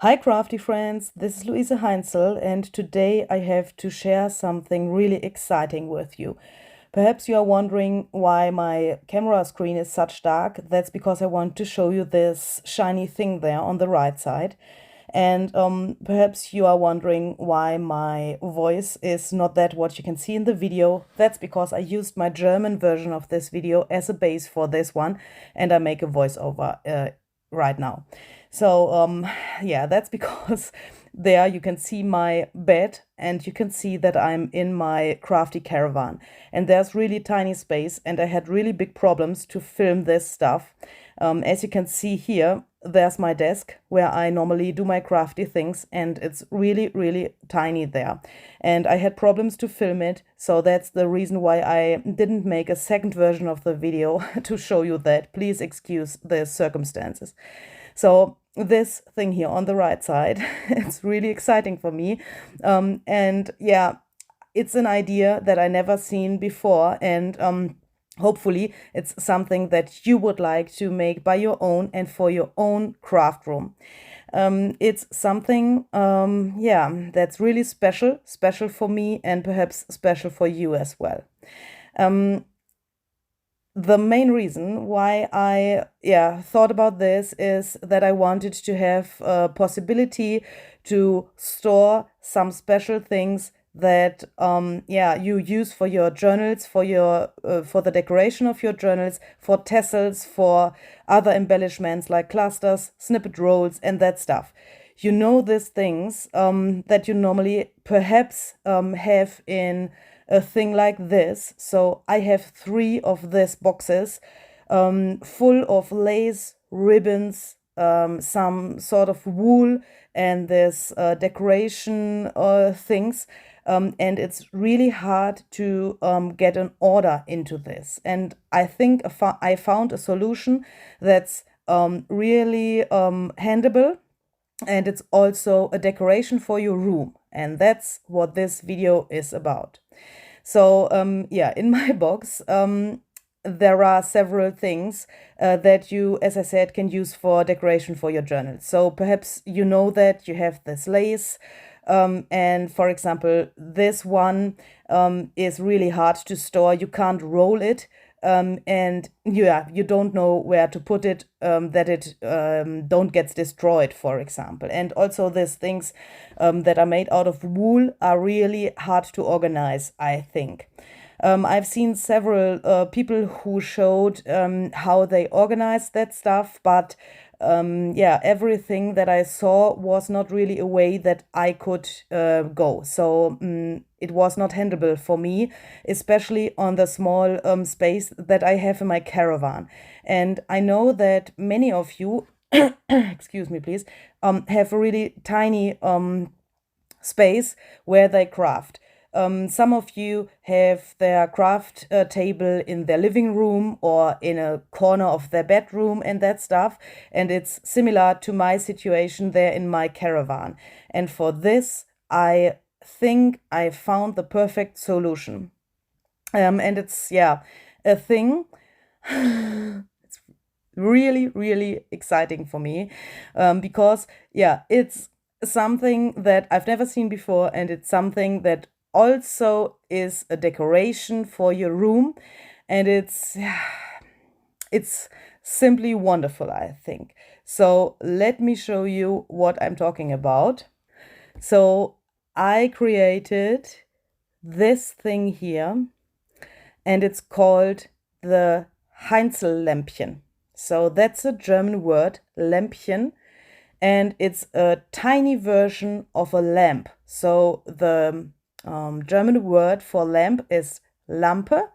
Hi crafty friends, this is Luise Heinzl and today I have to share something really exciting with you. Perhaps you are wondering why my camera screen is such dark. That's because I want to show you this shiny thing there on the right side. And perhaps you are wondering why my voice is not that what you can see in the video. That's because I used my German version of this video as a base for this one and I make a voiceover right now. So yeah, that's because there you can see my bed and you can see that I'm in my crafty caravan and there's really tiny space and I had really big problems to film this stuff. As you can see here, there's my desk where I normally do my crafty things and it's really tiny there. And I had problems to film it, so that's the reason why I didn't make a second version of the video to show you that. Please excuse the circumstances. So this thing here on the right side, it's really exciting for me. And yeah, it's an idea that I never seen before and hopefully it's something that you would like to make by your own and for your own craft room. It's something, yeah, that's really special for me and perhaps special for you as well. The main reason why I thought about this is that I wanted to have a possibility to store some special things that you use for your journals, for your for the decoration of your journals, for tassels, for other embellishments like clusters, snippet rolls, and that stuff. You know, these things that you normally perhaps have in a thing like this. So I have 3 of these boxes full of lace, ribbons, some sort of wool, and this decoration things. And it's really hard to get an order into this. And I think I found a solution that's really handable, and it's also a decoration for your room. And that's what this video is about. So yeah, in my box, there are several things that you, as I said, can use for decoration for your journal. So perhaps you know that you have this lace. And for example, this one is really hard to store. You can't roll it. And yeah, you don't know where to put it, that it don't get destroyed, for example. And also these things that are made out of wool are really hard to organize, I think. I've seen several people who showed how they organized that stuff, but yeah, everything that I saw was not really a way that I could go. So it was not handleable for me, especially on the small space that I have in my caravan. And I know that many of you, excuse me, please, have a really tiny space where they craft. Some of you have their craft table in their living room or in a corner of their bedroom and that stuff. And it's similar to my situation there in my caravan. And for this, I think I found the perfect solution. And it's, yeah, a thing. It's really exciting for me because, yeah, it's something that I've never seen before, and it's something that also is a decoration for your room, and it's simply wonderful, I think. So let me show you what I'm talking about. So I created this thing here, and it's called the HEINZLLÄMPCHEN. So that's a German word, Lämpchen, and it's a tiny version of a lamp. So the German word for lamp is Lampe.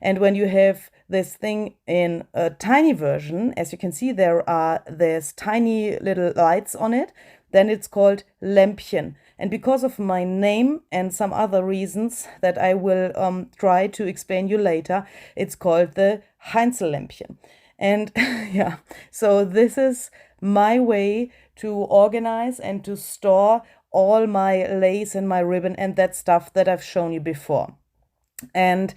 And when you have this thing in a tiny version, as you can see, there's tiny little lights on it, then it's called Lämpchen. And because of my name and some other reasons that I will try to explain you later, it's called the HEINZLLÄMPCHEN. And yeah, so this is my way to organize and to store all my lace and my ribbon and that stuff that I've shown you before. And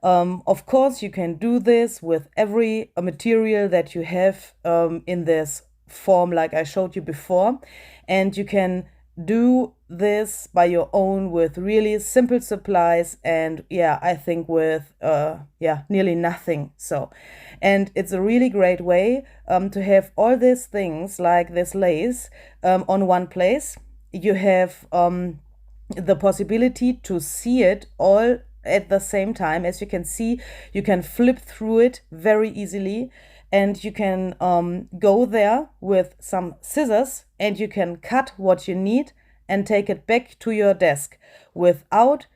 of course, you can do this with every material that you have in this form like I showed you before. And you can do this by your own with really simple supplies, and yeah, I think with nearly nothing. So, and it's a really great way to have all these things like this lace on one place. You have the possibility to see it all at the same time. As you can see, you can flip through it very easily, and you can go there with some scissors and you can cut what you need and take it back to your desk without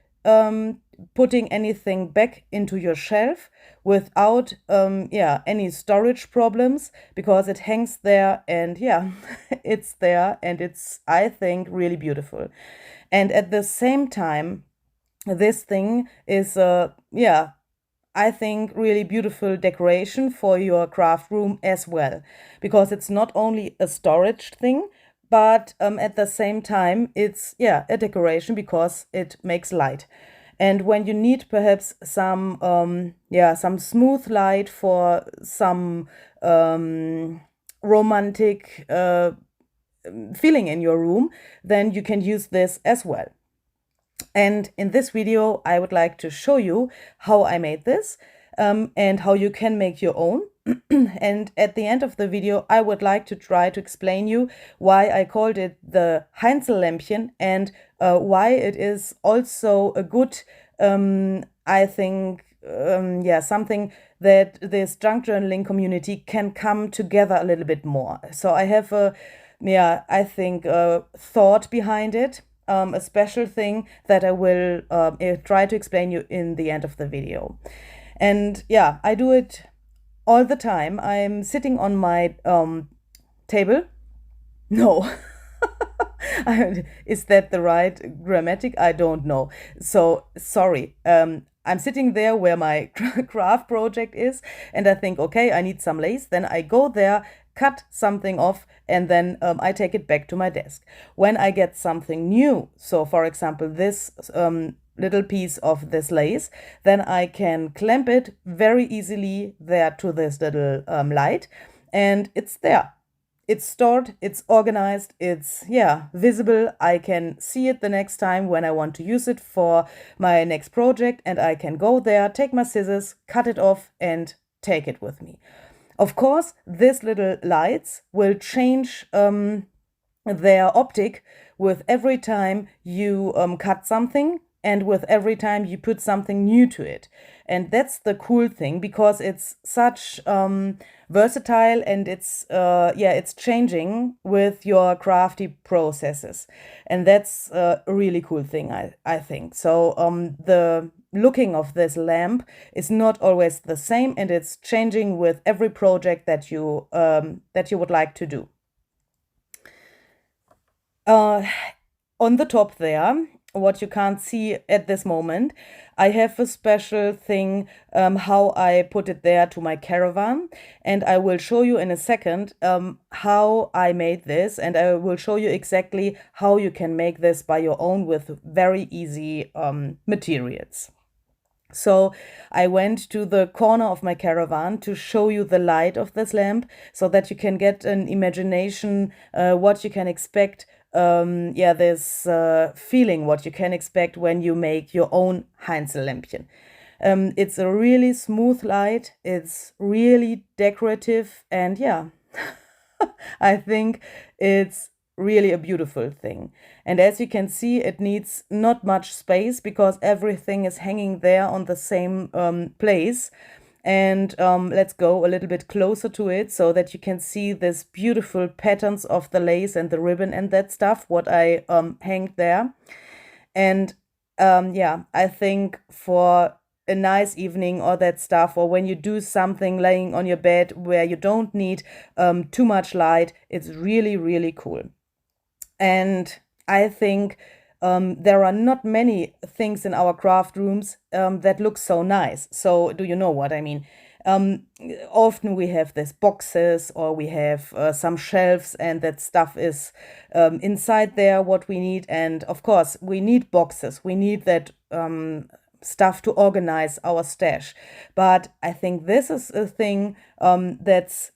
putting anything back into your shelf, without any storage problems, because it hangs there, and yeah, it's there, and it's, I think, really beautiful. And at the same time, this thing is I think really beautiful decoration for your craft room as well, because it's not only a storage thing, but at the same time it's a decoration because it makes light. And when you need perhaps some some smooth light for some romantic feeling in your room, then you can use this as well. And in this video, I would like to show you how I made this and how you can make your own. And at the end of the video, I would like to try to explain you why I called it the HEINZLLÄMPCHEN, and why it is also a good, I think, something that this junk journaling community can come together a little bit more. So I have I think a thought behind it. A special thing that I will try to explain you in the end of the video. And yeah, I do it all the time. I'm sitting on my table. No. Is that the right grammatic? I don't know. So sorry. I'm sitting there where my craft project is, and I think, okay, I need some lace. Then I go there, cut something off, and then I take it back to my desk. When I get something new, so for example, this little piece of this lace, then I can clamp it very easily there to this little light, and it's there. It's stored, it's organized, it's visible. I can see it the next time when I want to use it for my next project, and I can go there, take my scissors, cut it off, and take it with me. Of course, these little lights will change their optic with every time you cut something, and with every time you put something new to it. And that's the cool thing, because it's such versatile, and it's changing with your crafty processes. And that's a really cool thing, I think. So the looking of this lamp is not always the same, and it's changing with every project that you would like to do. On the top there, what you can't see at this moment, I have a special thing how I put it there to my caravan, and I will show you in a second how I made this, and I will show you exactly how you can make this by your own with very easy materials. So I went to the corner of my caravan to show you the light of this lamp, so that you can get an imagination what you can expect. This feeling what you can expect when you make your own HEINZLLÄMPCHEN. It's a really smooth light, it's really decorative, and I think it's really a beautiful thing. And as you can see, it needs not much space, because everything is hanging there on the same place. And let's go a little bit closer to it, so that you can see this beautiful patterns of the lace and the ribbon and that stuff, what I hanged there. And I think for a nice evening or that stuff, or when you do something laying on your bed where you don't need too much light, it's really, really cool. And I think there are not many things in our craft rooms that look so nice. So do you know what I mean? Often we have these boxes, or we have some shelves, and that stuff is inside there what we need. And of course we need boxes, we need that stuff to organize our stash. But I think this is a thing that's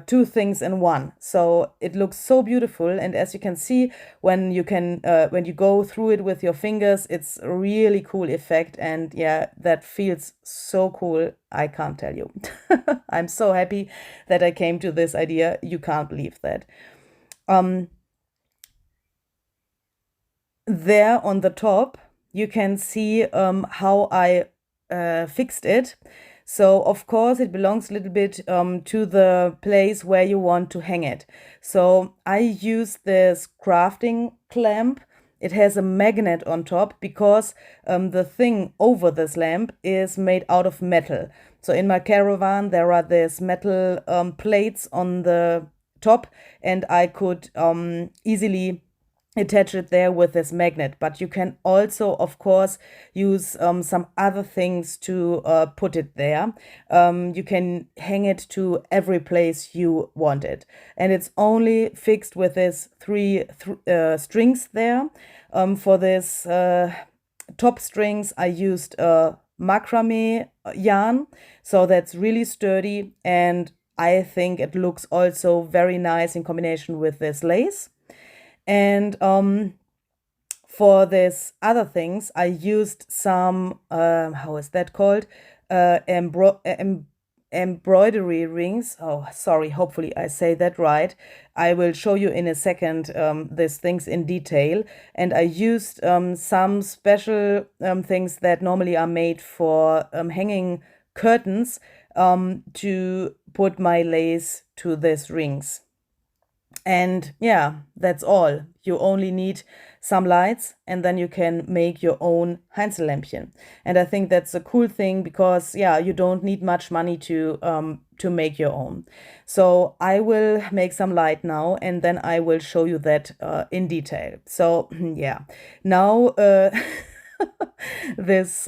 two things in one. So it looks so beautiful, and as you can see, when you go through it with your fingers, it's a really cool effect, and yeah, that feels so cool. I can't tell you. I'm so happy that I came to this idea. You can't believe that. There on the top, you can see how I fixed it. So of course it belongs a little bit to the place where you want to hang it. So I use this crafting clamp. It has a magnet on top because the thing over this lamp is made out of metal. So in my caravan there are these metal plates on the top, and I could easily attach it there with this magnet. But you can also, of course, use some other things to put it there. You can hang it to every place you want it. And it's only fixed with this three strings there. For this top strings, I used macrame yarn. So that's really sturdy, and I think it looks also very nice in combination with this lace. And for this other things, I used some, how is that called? Embroidery rings. Oh, sorry, hopefully I say that right. I will show you in a second these things in detail. And I used some special things that normally are made for hanging curtains to put my lace to these rings. And yeah, that's all. You only need some lights, and then you can make your own HEINZLLÄMPCHEN. And I think that's a cool thing because yeah, you don't need much money to make your own. So I will make some light now, and then I will show you that in detail. So yeah, now this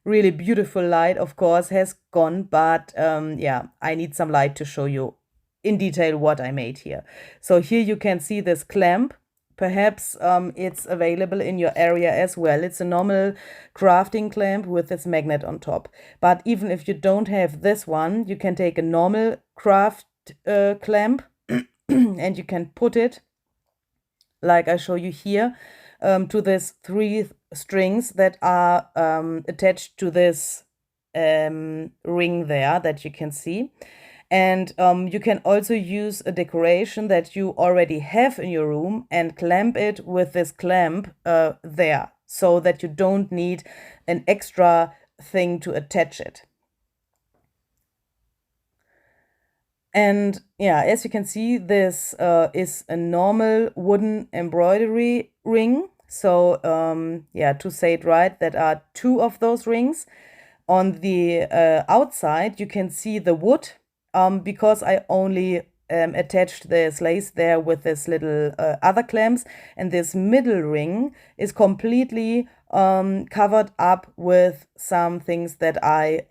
really beautiful light, of course, has gone, but yeah, I need some light to show you in detail what I made here. So here you can see this clamp. Perhaps it's available in your area as well. It's a normal crafting clamp with this magnet on top. But even if you don't have this one, you can take a normal craft clamp and you can put it, like I show you here, to these three strings that are attached to this ring there that you can see. And you can also use a decoration that you already have in your room and clamp it with this clamp there, so that you don't need an extra thing to attach it. And yeah, as you can see, this is a normal wooden embroidery ring. So yeah, to say it right, that are two of those rings. On the outside, you can see the wood. Because I only attached this lace there with this little other clamps, and this middle ring is completely covered up with some things that I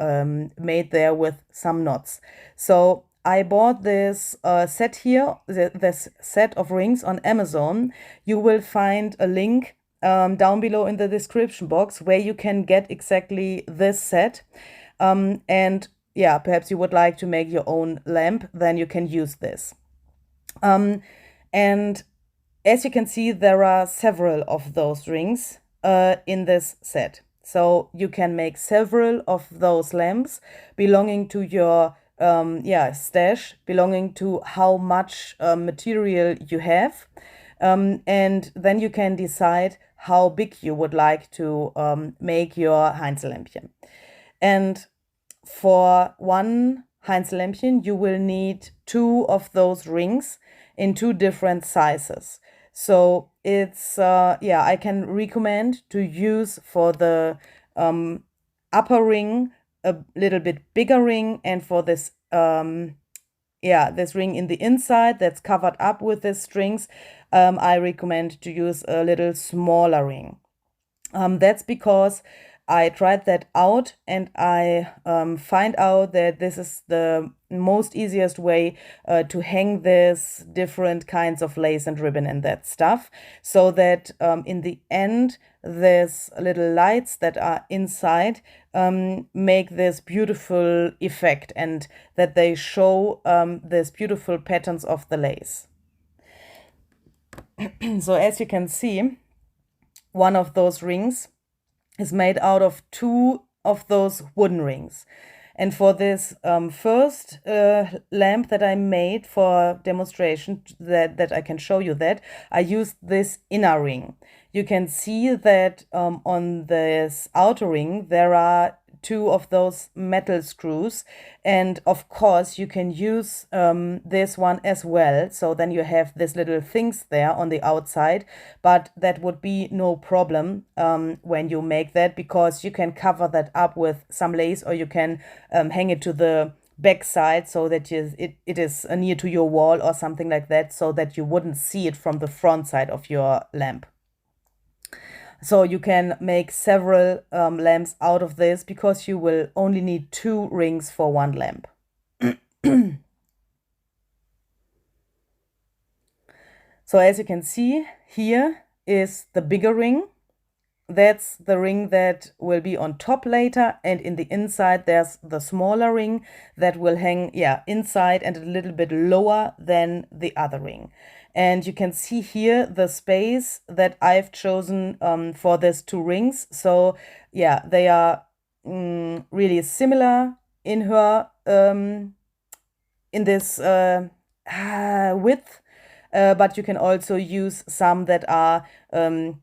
made there with some knots. So I bought this set here, this set of rings on Amazon. You will find a link down below in the description box where you can get exactly this set. And yeah, perhaps you would like to make your own lamp, then you can use this. And as you can see, there are several of those rings in this set. So you can make several of those lamps belonging to your stash, belonging to how much material you have. And then you can decide how big you would like to make your HEINZLLÄMPCHEN. And for one HEINZLLÄMPCHEN, you will need two of those rings in two different sizes. So it's, yeah, I can recommend to use for the upper ring a little bit bigger ring, and for this, this ring in the inside that's covered up with these strings, I recommend to use a little smaller ring. That's because I tried that out, and I find out that this is the most easiest way to hang this different kinds of lace and ribbon and that stuff, so that in the end, these little lights that are inside make this beautiful effect, and that they show these beautiful patterns of the lace. So as you can see, one of those rings is made out of 2 of those wooden rings. And for this first lamp that I made for demonstration, that I can show you that, I used this inner ring. You can see that on this outer ring there are 2 of those metal screws, and of course you can use this one as well, so then you have these little things there on the outside, but that would be no problem when you make that, because you can cover that up with some lace, or you can hang it to the back side so that it is near to your wall or something like that, so that you wouldn't see it from the front side of your lamp. So you can make several lamps out of this, because you will only need 2 rings for one lamp. So as you can see, here is the bigger ring. That's the ring that will be on top later, and in the inside there's the smaller ring that will hang, inside and a little bit lower than the other ring. And you can see here the space that I've chosen for these 2 rings. So yeah, they are really similar in her in this width. But you can also use some that are, a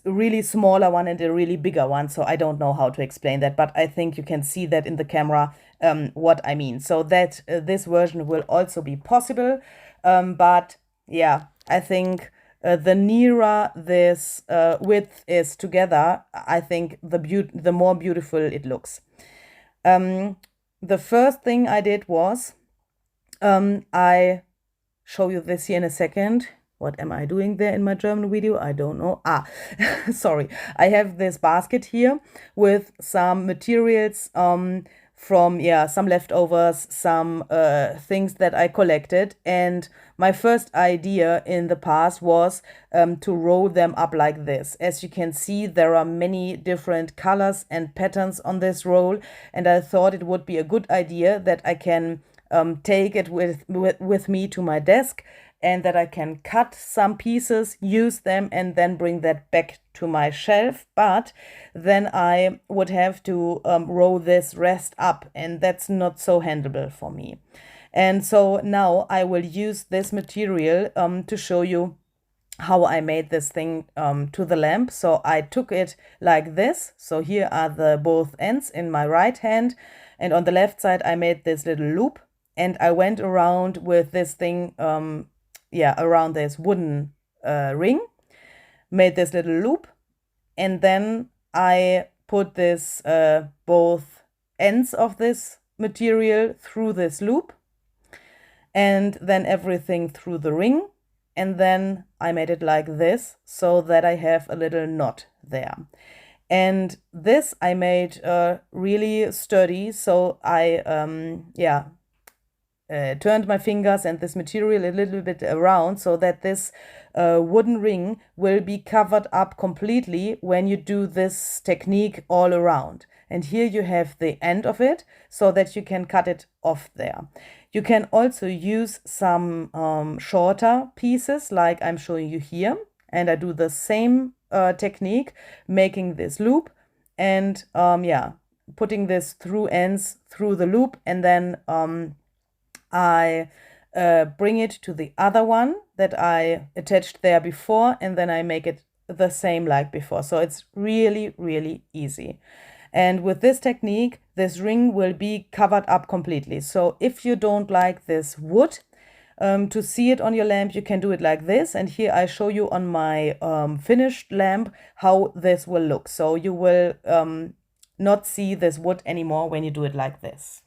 really smaller one and a really bigger one. So I don't know how to explain that, but I think you can see that in the camera what I mean. So that this version will also be possible. But yeah, I think the nearer this width is together, I think the more beautiful it looks. The first thing I did was I show you this here in a second. What am I doing there in my German video? I don't know. Sorry. I have this basket here with some materials from some leftovers, some things that I collected. And my first idea in the past was to roll them up like this. As you can see, there are many different colors and patterns on this roll, and I thought it would be a good idea that I can take it with me to my desk, and that I can cut some pieces, use them, and then bring that back to my shelf. But then I would have to roll this rest up, and that's not so handleable for me. And so now I will use this material to show you how I made this thing to the lamp. So I took it like this. So here are the both ends in my right hand, and on the left side I made this little loop. And I went around with this thing, around this wooden ring, made this little loop, and then I put this both ends of this material through this loop, and then everything through the ring, and then I made it like this, so that I have a little knot there. And this I made really sturdy, so I turned my fingers and this material a little bit around, so that this wooden ring will be covered up completely when you do this technique all around. And here you have the end of it, so that you can cut it off there. You can also use some shorter pieces like I'm showing you here, and I do the same technique, making this loop and putting this through ends through the loop, and then I bring it to the other one that I attached there before, and then I make it the same like before. So it's really, really easy. And with this technique, this ring will be covered up completely. So if you don't like this wood to see it on your lamp, you can do it like this. And here I show you on my finished lamp how this will look. So you will not see this wood anymore when you do it like this.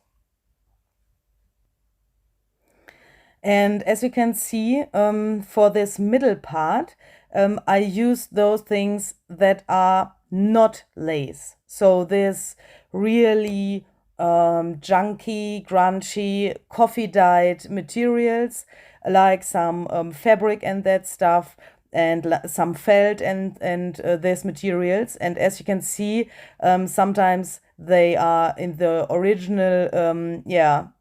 And as you can see, for this middle part, I use those things that are not lace. So this really junky, grungy, coffee-dyed materials, like some fabric and that stuff, and some felt and these materials. And as you can see, sometimes they are in the original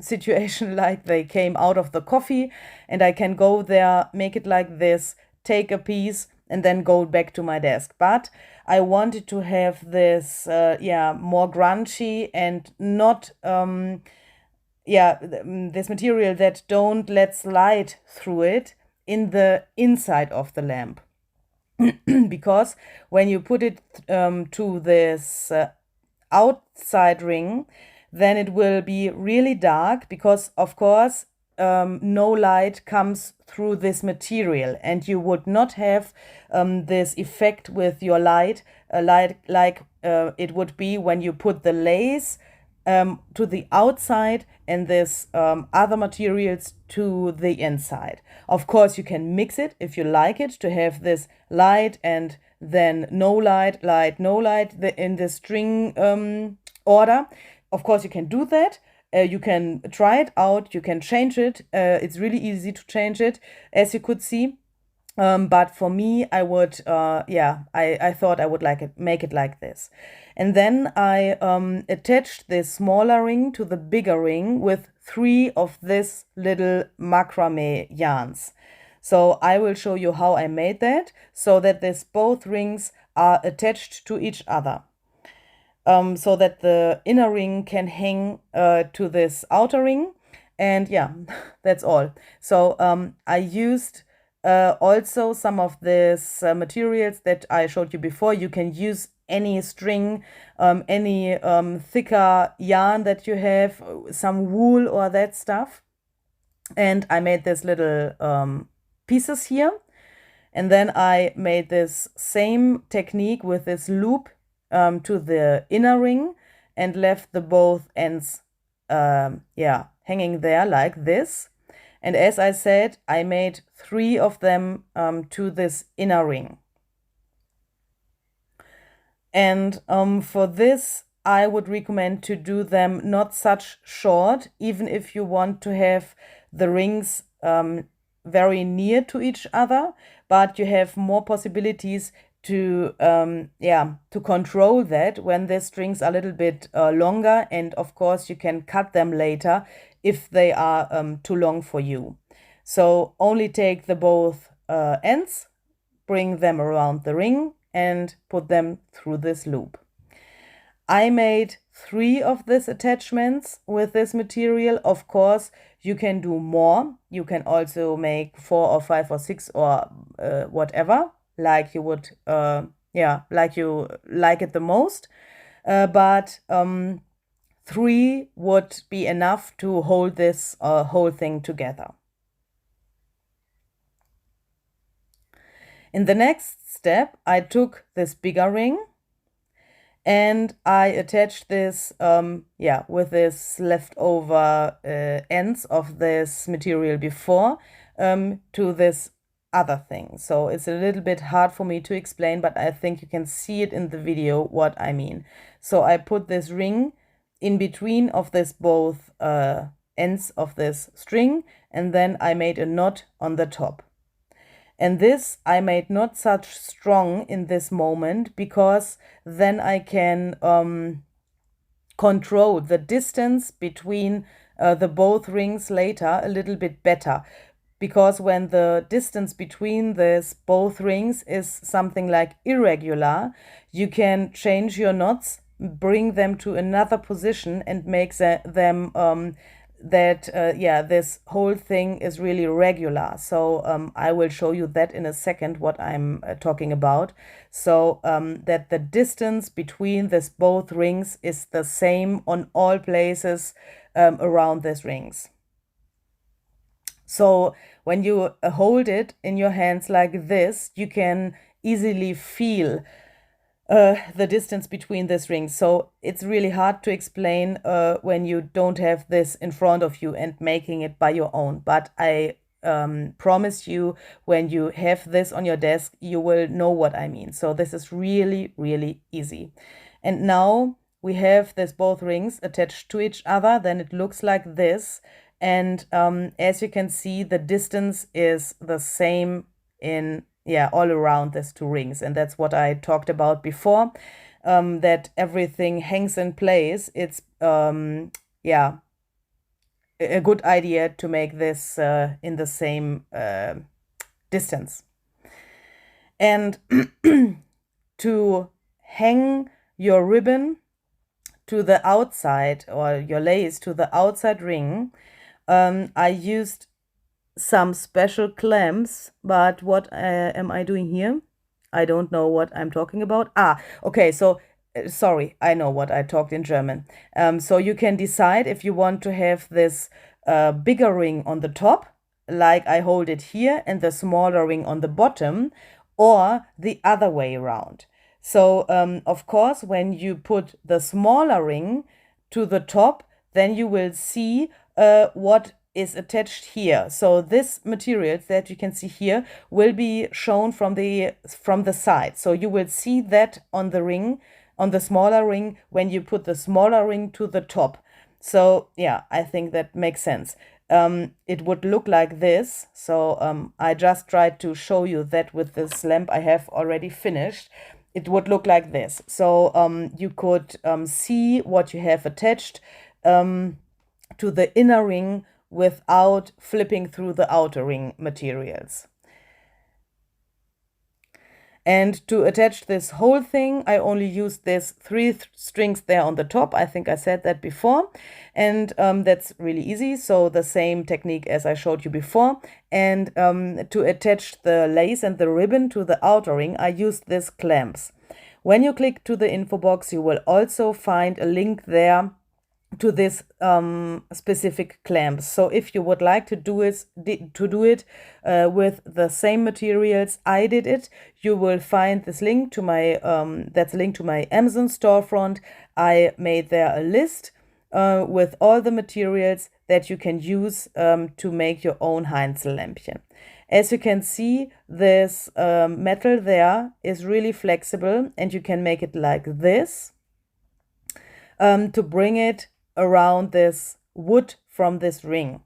situation, like they came out of the coffee, and I can go there, make it like this, take a piece, and then go back to my desk. But I wanted to have this more grungy and not this material that don't let light through it in the inside of the lamp. Because when you put it to this outside ring, then it will be really dark, because of course no light comes through this material, and you would not have this effect with your light like it would be when you put the lace to the outside and this other materials to the inside. Of course, you can mix it if you like it, to have this light and then no light, light, no light in the string order. Of course, you can do that. You can try it out. You can change it. It's really easy to change it, as you could see. But for me, I would, I thought I would make it like this. And then I attached this smaller ring to the bigger ring with 3 of this little macrame yarns. So I will show you how I made that, so that both rings are attached to each other. So that the inner ring can hang to this outer ring. And yeah, that's all. So I used also some of these materials that I showed you before. You can use any string, any thicker yarn that you have, some wool or that stuff. And I made this little pieces here. And then I made this same technique with this loop to the inner ring, and left the both ends hanging there like this. And as I said, I made 3 of them to this inner ring. And for this, I would recommend to do them not such short, even if you want to have the rings very near to each other, but you have more possibilities to control that when the strings are a little bit longer. And of course, you can cut them later if they are too long for you. So only take the both ends, bring them around the ring, and put them through this loop. I made 3 of these attachments with this material. Of course, you can do more. You can also make 4 or 5 or 6 or whatever, like you would, like you like it the most. But 3 would be enough to hold this whole thing together. In the next step, I took this bigger ring and I attached this, with this leftover ends of this material before to this other thing. So it's a little bit hard for me to explain, but I think you can see it in the video what I mean. So I put this ring in between of this both ends of this string, and then I made a knot on the top. And this I made not such strong in this moment, because then I can control the distance between the both rings later a little bit better. Because when the distance between these both rings is something like irregular, you can change your knots, bring them to another position, and make them this whole thing is really regular. So I will show you that in a second, what I'm talking about. So that the distance between these both rings is the same on all places around these rings. So when you hold it in your hands like this, you can easily feel the distance between these rings. So it's really hard to explain when you don't have this in front of you and making it by your own. But I promise you, when you have this on your desk, you will know what I mean. So this is really, really easy. And now we have this both rings attached to each other, then it looks like this. And as you can see, the distance is the same in, all around these two rings. And that's what I talked about before, that everything hangs in place. It's, a good idea to make this in the same distance. And to hang your ribbon to the outside, or your lace to the outside ring, I used some special clamps, but what am I doing here? I don't know what I'm talking about. Okay, so sorry, I know what I talked in German. So you can decide if you want to have this bigger ring on the top, like I hold it here, and the smaller ring on the bottom, or the other way around. So of course, when you put the smaller ring to the top, then you will see what is attached here. So this material that you can see here will be shown from the side. So you will see that on the ring, on the smaller ring, when you put the smaller ring to the top. So yeah, I think that makes sense. It would look like this. So I just tried to show you that with this lamp I have already finished. It would look like this. So you could see what you have attached to the inner ring without flipping through the outer ring materials. And to attach this whole thing, I only used this 3 strings there on the top. I think I said that before. And that's really easy. So the same technique as I showed you before. And to attach the lace and the ribbon to the outer ring, I used these clamps. When you click to the info box, you will also find a link there to this specific clamps. So if you would like to do it with the same materials I did it, you will find this link to my that's a link to my Amazon storefront. I made there a list with all the materials that you can use to make your own Heinzl-Lämpchen. As you can see, this metal there is really flexible, and you can make it like this to bring it around this wood from this ring.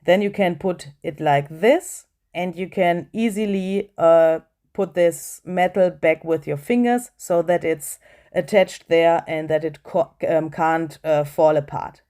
Then you can put it like this, and you can easily put this metal back with your fingers so that it's attached there and that it can't fall apart.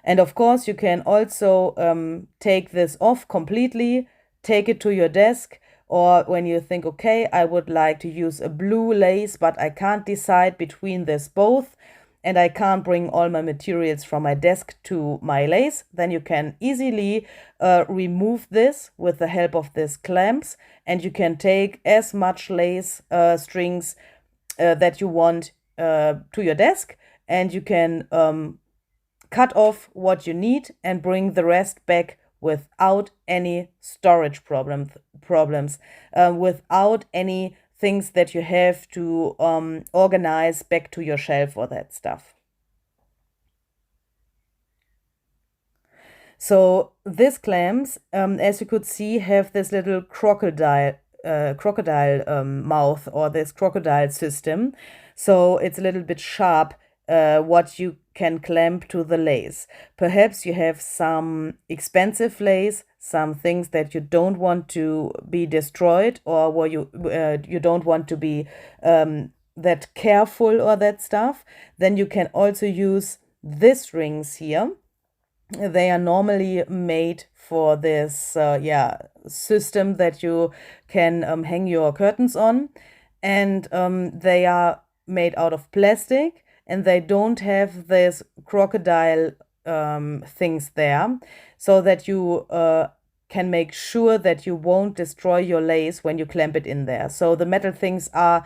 And of course, you can also take this off completely, take it to your desk, or when you think, okay, I would like to use a blue lace, but I can't decide between this both, and I can't bring all my materials from my desk to my lace, then you can easily remove this with the help of these clamps, and you can take as much lace strings that you want to your desk, and you can cut off what you need and bring the rest back without any storage problems, without any things that you have to organize back to your shelf or that stuff. So these clamps, as you could see, have this little crocodile mouth, or this crocodile system. So it's a little bit sharp what you can clamp to the lace. Perhaps you have some expensive lace, some things that you don't want to be destroyed, or where you don't want to be that careful or that stuff. Then you can also use these rings here. They are normally made for this system that you can hang your curtains on, and they are made out of plastic, and they don't have this crocodile things there, so that you can make sure that you won't destroy your lace when you clamp it in there. So the metal things are,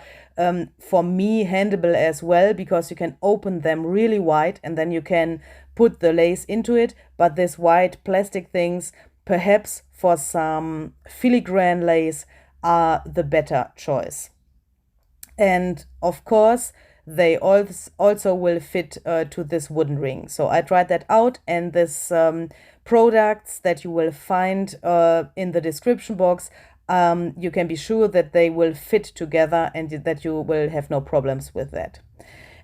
for me, handleable as well, because you can open them really wide and then you can put the lace into it. But this white plastic things, perhaps for some filigrane lace, are the better choice. And of course, they also will fit to this wooden ring. So I tried that out, and this products that you will find in the description box, you can be sure that they will fit together and that you will have no problems with that.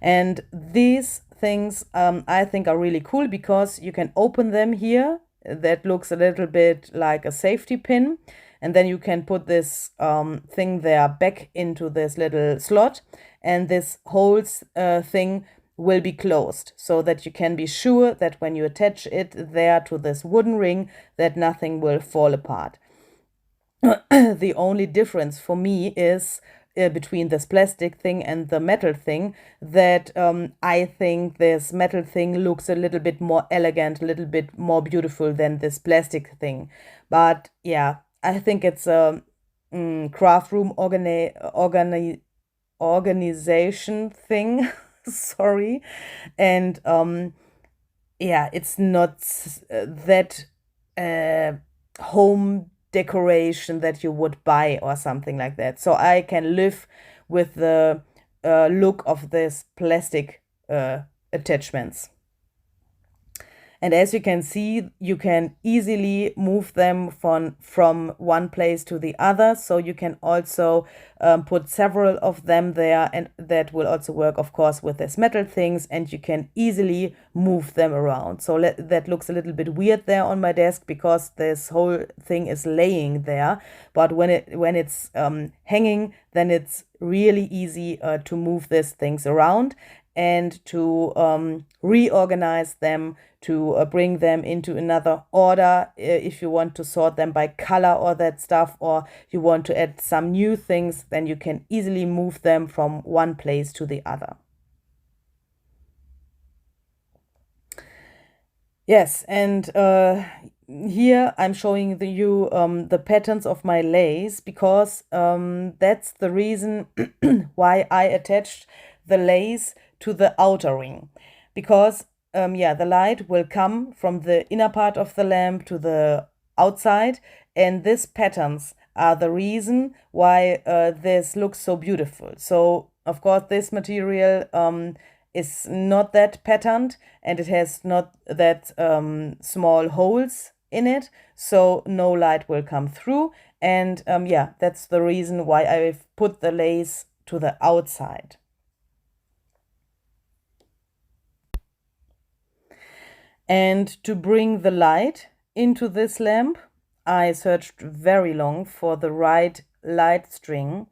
And these things I think are really cool because you can open them here. That looks a little bit like a safety pin. And then you can put this thing there back into this little slot. And this whole thing will be closed so that you can be sure that when you attach it there to this wooden ring, that nothing will fall apart. The only difference for me is between this plastic thing and the metal thing, that I think this metal thing looks a little bit more elegant, a little bit more beautiful than this plastic thing. But yeah, I think it's a craft room organization thing. Sorry. And yeah, it's not that home decoration that you would buy or something like that. So I can live with the look of this plastic attachments. And as you can see, you can easily move them from one place to the other. So you can also put several of them there, and that will also work, of course, with this metal things, and you can easily move them around. So that looks a little bit weird there on my desk because this whole thing is laying there. But when it's hanging, then it's really easy to move these things around and to reorganize them, to bring them into another order if you want to sort them by color or that stuff, or you want to add some new things, then you can easily move them from one place to the other. Yes, and here I'm showing you the patterns of my lace because that's the reason why I attached the lace to the outer ring, because yeah, the light will come from the inner part of the lamp to the outside, and these patterns are the reason why this looks so beautiful. So of course this material is not that patterned, and it has not that small holes in it, so no light will come through. And yeah, that's the reason why I've put the lace to the outside. And to bring the light into this lamp, I searched very long for the right light string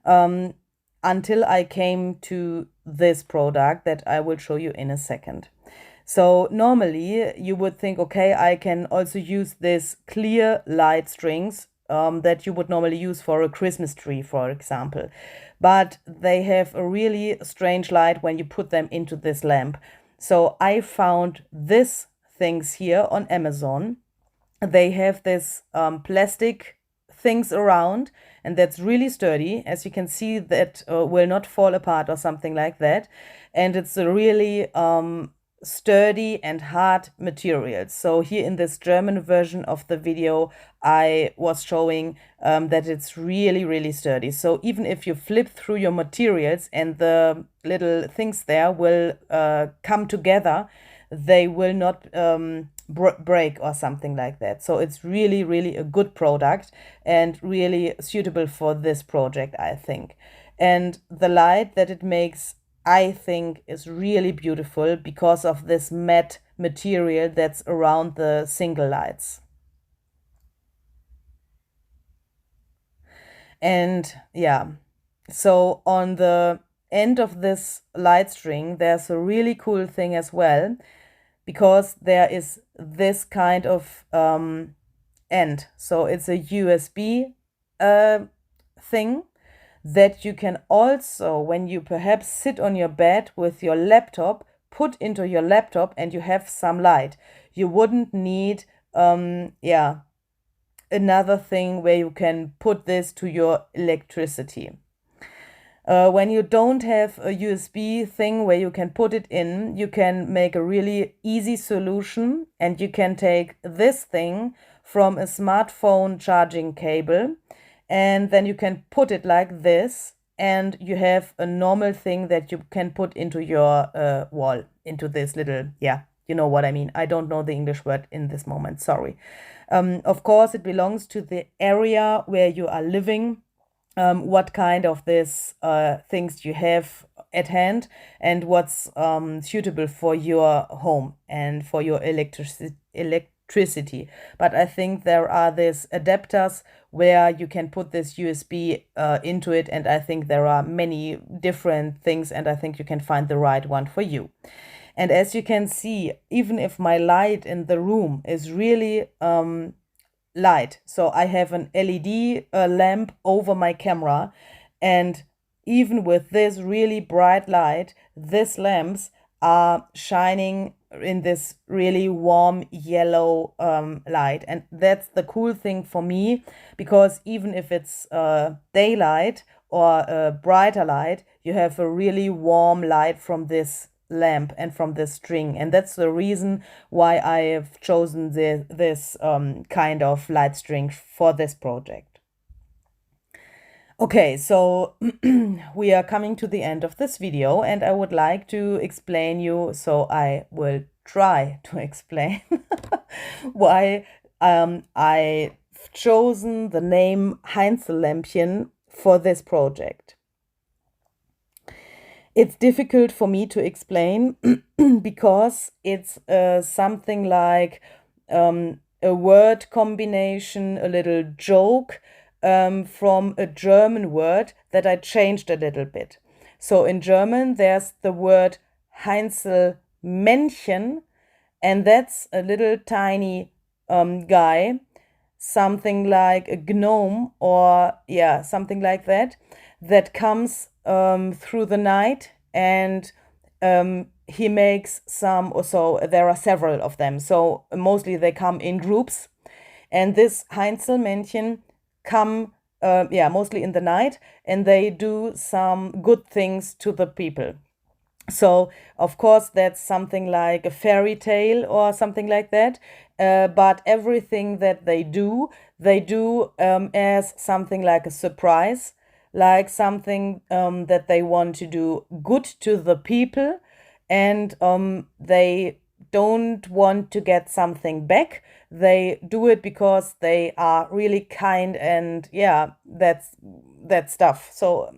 until I came to this product that I will show you in a second. So normally you would think, okay, I can also use this clear light strings that you would normally use for a Christmas tree, for example. But they have a really strange light when you put them into this lamp. So I found these things here on Amazon. They have this plastic things around, and that's really sturdy. As you can see, that will not fall apart or something like that. And it's a really sturdy and hard material. So here in this German version of the video, I was showing that it's really, really sturdy. So even if you flip through your materials and the little things there will come together, they will not break or something like that. So it's really, really a good product and really suitable for this project, I think. And the light that it makes, I think, is really beautiful because of this matte material that's around the single lights. And yeah, so on the end of this light string, there's a really cool thing as well, because there is this kind of end. So it's a USB thing that you can also, when you perhaps sit on your bed with your laptop, put into your laptop and you have some light. You wouldn't need yeah, another thing where you can put this to your electricity. When you don't have a USB thing where you can put it in, you can make a really easy solution, and you can take this thing from a smartphone charging cable, and then you can put it like this, and you have a normal thing that you can put into your wall, into this little, yeah, You know what I mean. I don't know the English word in this moment, sorry. Of course, it belongs to the area where you are living, what kind of this things you have at hand, and what's suitable for your home and for your electricity. But I think there are these adapters where you can put this USB into it, and I think there are many different things, and I think you can find the right one for you. And as you can see, even if my light in the room is really light, so I have an LED lamp over my camera, and even with this really bright light, these lamps are shining in this really warm yellow light. And that's the cool thing for me, because even if it's daylight or a brighter light, you have a really warm light from this lamp and from this string. And that's the reason why I have chosen this kind of light string for this project. Okay, so we are coming to the end of this video, and I would like to explain you, so I will try to explain why I've chosen the name HEINZLLÄMPCHEN for this project. It's difficult for me to explain because it's something like a word combination, a little joke from a German word that I changed a little bit. So in German, there's the word HEINZLLmännchen, and that's a little tiny guy, something like a gnome, or yeah, something like that, that comes through the night, and he makes some, or so there are several of them, so mostly they come in groups, and this HEINZLLmännchen come mostly in the night, and they do some good things to the people. So of course that's something like a fairy tale or something like that, but everything that they do as something like a surprise, like something that they want to do good to the people, and they don't want to get something back. They do it because they are really kind, and yeah, that's that stuff. So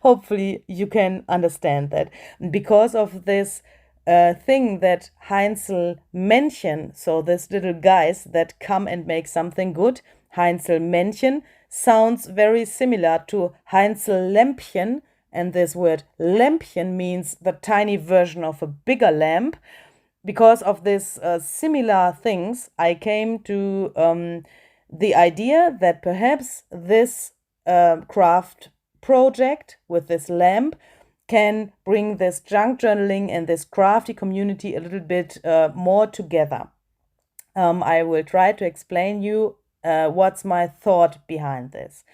hopefully you can understand that. Because of this thing that HEINZLLmännchen, so this little guys that come and make something good, HEINZLLmännchen sounds very similar to HEINZLLÄMPCHEN, and this word Lämpchen means the tiny version of a bigger lamp. Because of this similar things, I came to the idea that perhaps this craft project with this lamp can bring this junk journaling and this crafty community a little bit more together. I will try to explain you what's my thought behind this.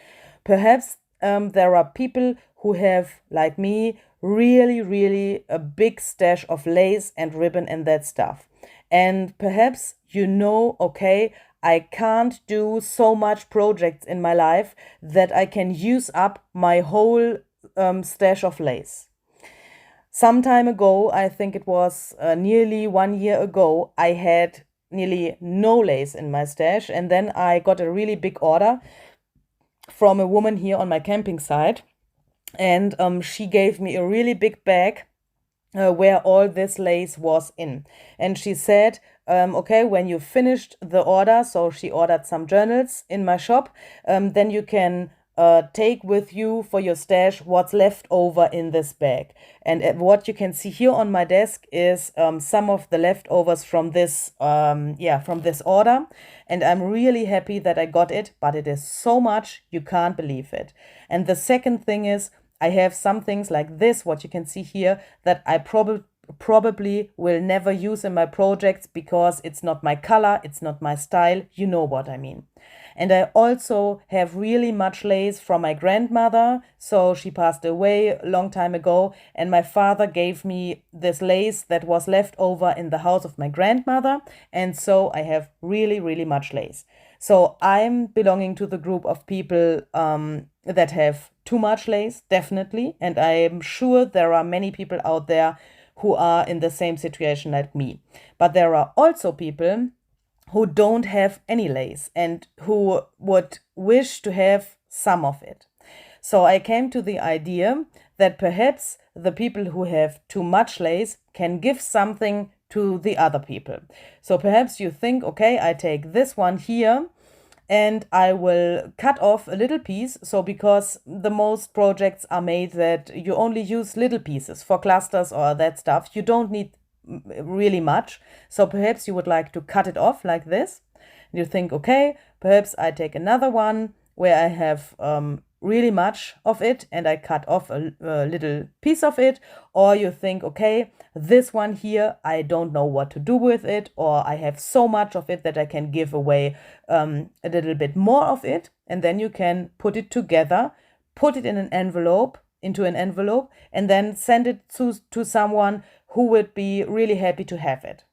Perhaps there are people who have, like me, really a big stash of lace and ribbon and that stuff. And perhaps you know, okay, I can't do so much projects in my life that I can use up my whole stash of lace. Some time ago, I think it was nearly 1 year ago, I had nearly no lace in my stash, and then I got a really big order from a woman here on my camping site, and she gave me a really big bag where all this lace was in. And she said, okay, when you finished the order, so she ordered some journals in my shop, then you can take with you for your stash what's left over in this bag. And what you can see here on my desk is some of the leftovers from this from this order, and I'm really happy that I got it, but it is so much you can't believe it. And the second thing is, I have some things like this, what you can see here, that I probably will never use in my projects because it's not my color, it's not my style, you know what I mean. And I also have really much lace from my grandmother. So she passed away a long time ago, and my father gave me this lace that was left over in the house of my grandmother. And so I have really much lace. So I'm belonging to the group of people that have too much lace, definitely. And I am sure there are many people out there who are in the same situation like me. But there are also people who don't have any lace and who would wish to have some of it. So I came to the idea that perhaps the people who have too much lace can give something to the other people. So perhaps you think, okay, I take this one here and I will cut off a little piece. So because the most projects are made that you only use little pieces for clusters or that stuff, you don't need really much. So perhaps you would like to cut it off like this. You think, okay, perhaps I take another one where I have really much of it and I cut off a little piece of it. Or you think, okay, this one here, I don't know what to do with it, or I have so much of it that I can give away a little bit more of it. And then you can put it together, put it in an envelope, into an envelope, and then send it to someone who would be really happy to have it.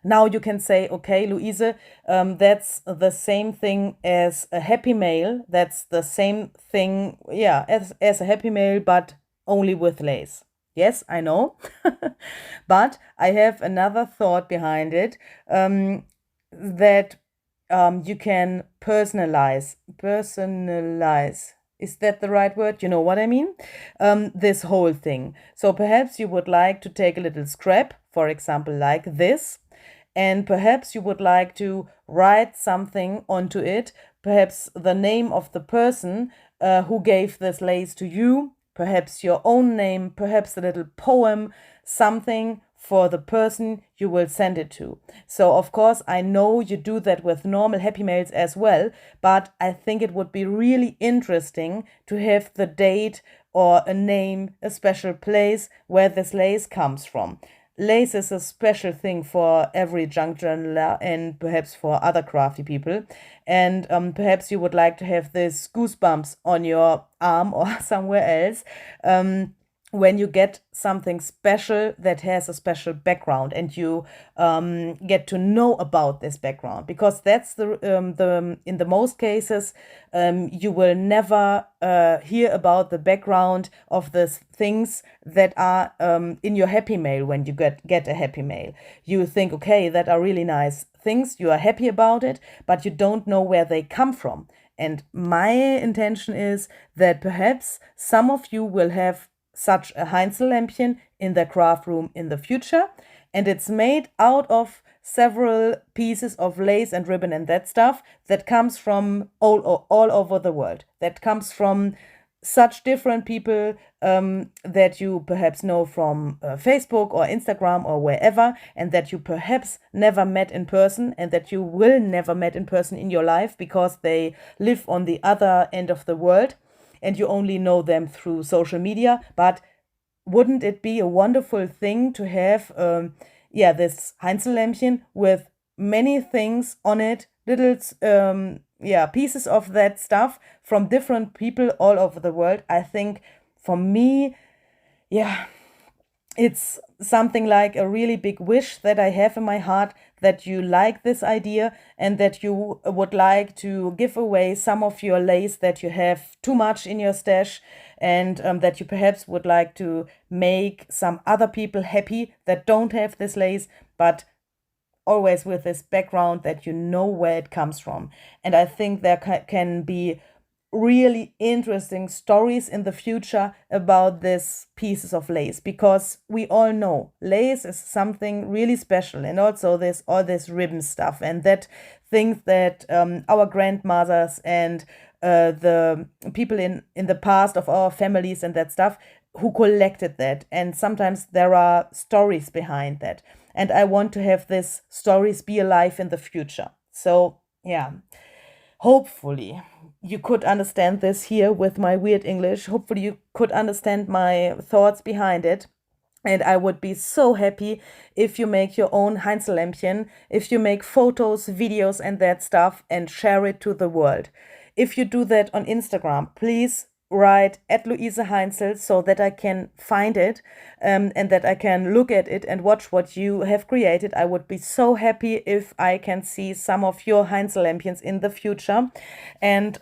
Now you can say, okay, Luise, that's the same thing as a happy mail. That's the same thing, yeah, as a happy mail, but only with lace. Yes, I know. But I have another thought behind it, that you can personalize. Is that the right word? You know what I mean? This whole thing. So perhaps you would like to take a little scrap, for example, like this, and perhaps you would like to write something onto it, perhaps the name of the person who gave this lace to you, perhaps your own name, perhaps a little poem, something for the person you will send it to. So of course, I know you do that with normal happy mails as well, but I think it would be really interesting to have the date or a name, a special place where this lace comes from. Lace is a special thing for every junk journaler and perhaps for other crafty people. And perhaps you would like to have this goosebumps on your arm or somewhere else when you get something special that has a special background and you get to know about this background, because that's the in the most cases you will never hear about the background of the things that are in your happy mail. When you get a happy mail, you think, okay, that are really nice things, you are happy about it, but you don't know where they come from. And my intention is that perhaps some of you will have such a HEINZLLÄMPCHEN in their craft room in the future, and it's made out of several pieces of lace and ribbon and that stuff that comes from all over the world, that comes from such different people that you perhaps know from Facebook or Instagram or wherever, and that you perhaps never met in person, and that you will never met in person in your life because they live on the other end of the world and you only know them through social media. But wouldn't it be a wonderful thing to have this HEINZLLÄMPCHEN with many things on it, little pieces of that stuff from different people all over the world? I think for me, it's something like a really big wish that I have in my heart, that you like this idea and that you would like to give away some of your lace that you have too much in your stash, and that you perhaps would like to make some other people happy that don't have this lace, but always with this background that you know where it comes from. And I think there can be really interesting stories in the future about these pieces of lace, because we all know lace is something really special, and also all this ribbon stuff and that things that our grandmothers and the people in the past of our families and that stuff who collected that, and sometimes there are stories behind that, and I want to have these stories be alive in the future. So hopefully you could understand this here with my weird English. Hopefully you could understand my thoughts behind it. And I would be so happy if you make your own HEINZLLÄMPCHEN, if you make photos, videos and that stuff and share it to the world. If you do that on Instagram, please write at Luise Heinzl so that I can find it and that I can look at it and watch what you have created. I would be so happy if I can see some of your HEINZLLÄMPCHENs in the future. And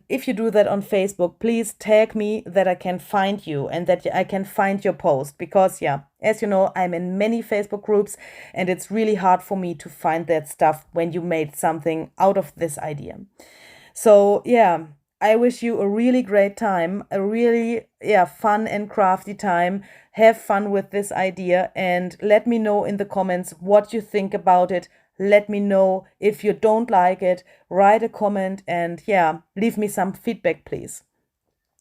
if you do that on Facebook, please tag me that I can find you and that I can find your post, because yeah, as you know, I'm in many Facebook groups and it's really hard for me to find that stuff when you made something out of this idea. So yeah, I wish you a really great time, a really fun and crafty time. Have fun with this idea and let me know in the comments what you think about it. Let me know if you don't like it. Write a comment and leave me some feedback, please.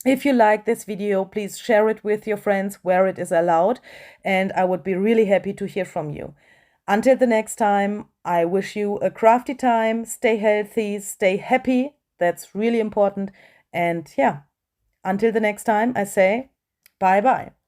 If you like this video, please share it with your friends where it is allowed, and I would be really happy to hear from you. Until the next time, I wish you a crafty time. Stay healthy, stay happy. That's really important. And until the next time, I say bye-bye.